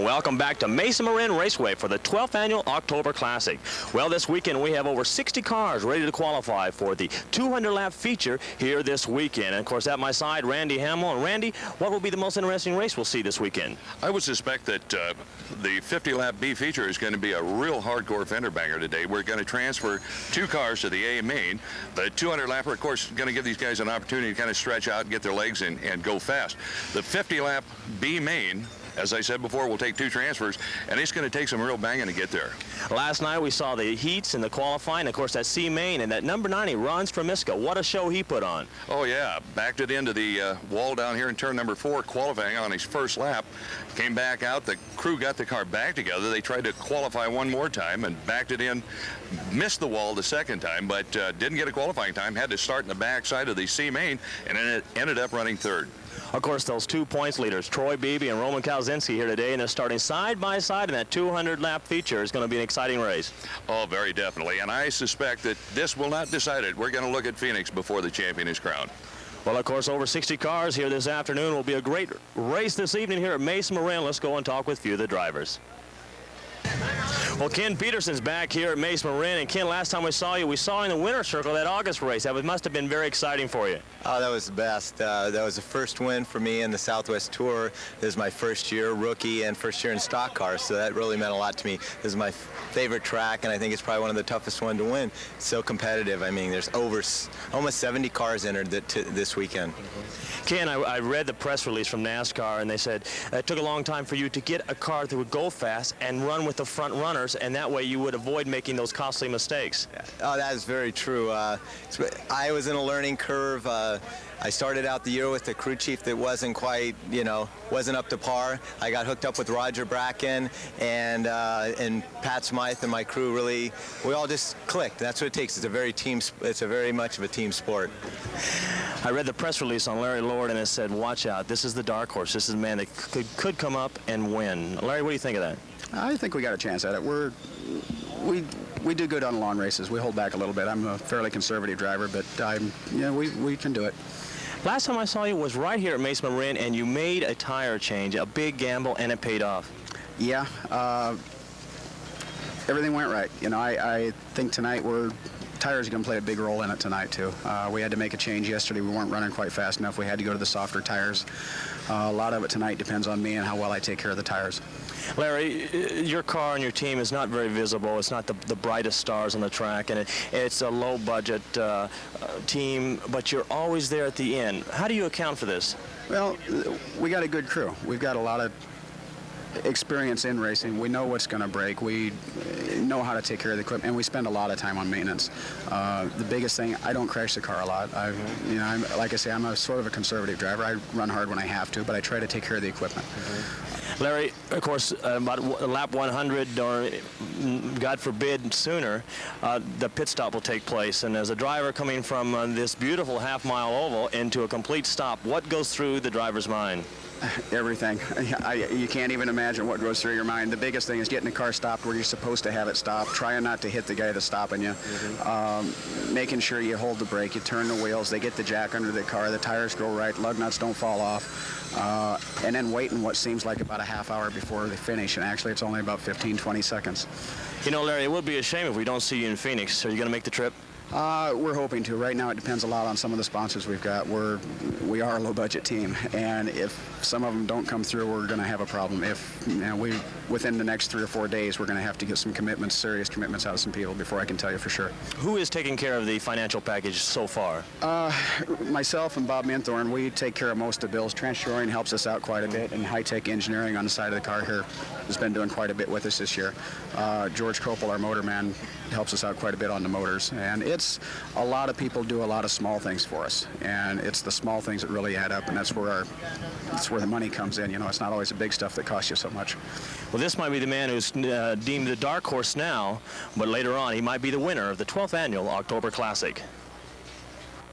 Welcome back to Mesa Marin Raceway for the 12th Annual October Classic. Well, this weekend we have over 60 cars ready to qualify for the 200-lap feature here this weekend. And of course, at my side, Randy Hamill. And Randy, what will be the most interesting race we'll see this weekend? I would suspect that the 50-lap B feature is going to be a real hardcore fender banger today. We're going to transfer 2 cars to the A main. The 200-lapper, of course, is going to give these guys an opportunity to kind of stretch out and get their legs in and go fast. The 50-lap B main, as I said before, we'll take 2 transfers, and it's going to take some real banging to get there. Last night we saw the heats and the qualifying, of course, that C main, and that number 90, Ron Stramiska. What a show he put on. Oh, yeah. Backed it into the wall down here in turn number 4, qualifying on his first lap. Came back out. The crew got the car back together. They tried to qualify one more time and backed it in. Missed the wall the second time, but didn't get a qualifying time. Had to start in the back side of the C main, and then it ended up running 3rd. Of course, those 2 points leaders, Troy Beebe and Roman Kalzinski, here today, and they're starting side by side in that 200-lap feature. Is going to be an exciting race. Oh, very definitely. And I suspect that this will not decide it. We're going to look at Phoenix before the champion is crowned. Well, of course, over 60 cars here this afternoon. Will be a great race this evening here at Mesa Marin. Let's go and talk with a few of the drivers. Well, Ken Pedersen's back here at Mesa Marin. And Ken, last time we saw you in the winner's circle, that August race. That must have been very exciting for you. Oh, that was the best. That was the first win for me in the Southwest Tour. This is my first year rookie and first year in stock cars, so that really meant a lot to me. This is my favorite track, and I think it's probably one of the toughest ones to win. It's so competitive. I mean, there's almost 70 cars entered this weekend. Ken, I read the press release from NASCAR, and they said it took a long time for you to get a car that would go fast and run with the front runners, and that way you would avoid making those costly mistakes. Oh, that is very true. I was in a learning curve. I started out the year with a crew chief that wasn't quite, wasn't up to par. I got hooked up with Roger Bracken and Pat Smythe and my crew. Really, we all just clicked. That's what it takes. It's a very much of a team sport. I read the press release on Larry Lord, and it said, watch out, this is the dark horse. This is the man that could come up and win. Larry, what do you think of that? I think we got a chance at it. We do good on long races. We hold back a little bit. I'm a fairly conservative driver, but we can do it. Last time I saw you was right here at Mesa Marin, and you made a tire change, a big gamble, and it paid off. Yeah, everything went right. I think tonight tires are going to play a big role in it tonight too. We had to make a change yesterday. We weren't running quite fast enough. We had to go to the softer tires. A lot of it tonight depends on me and how well I take care of the tires. Larry, your car and your team is not very visible. It's not the brightest stars on the track, and it's a low-budget team, but you're always there at the end. How do you account for this? Well, we got a good crew. We've got a lot of experience in racing. We know what's going to break. We know how to take care of the equipment, and we spend a lot of time on maintenance. The biggest thing, I don't crash the car a lot. Like I say, I'm a sort of a conservative driver. I run hard when I have to, but I try to take care of the equipment. Larry, of course, about lap 100, or God forbid sooner, the pit stop will take place. And as a driver coming from this beautiful half-mile oval into a complete stop, what goes through the driver's mind? Everything. You can't even imagine what goes through your mind. The biggest thing is getting the car stopped where you're supposed to have it stopped, trying not to hit the guy that's stopping you, making sure you hold the brake, you turn the wheels, they get the jack under the car, the tires go right, lug nuts don't fall off, and then waiting what seems like about a half hour before they finish, and actually it's only about 15-20 seconds. Larry, it would be a shame if we don't see you in Phoenix. Are you going to make the trip? We're hoping to. Right now it depends a lot on some of the sponsors we've got. We are a low-budget team, and if some of them don't come through, we're going to have a problem. If within the next 3 or 4 days, we're going to have to get some commitments, serious commitments out of some people before I can tell you for sure. Who is taking care of the financial package so far? Myself and Bob Minthorn, we take care of most of the bills. Transshoring helps us out quite a bit, and high-tech engineering on the side of the car here has been doing quite a bit with us this year. George Kopel, our motor man, helps us out quite a bit on the motors, and it's a lot of people do a lot of small things for us, and it's the small things that really add up, and that's where the money comes in. It's not always the big stuff that costs you so much. Well, this might be the man who's deemed the dark horse now, but later on he might be the winner of the 12th Annual October Classic.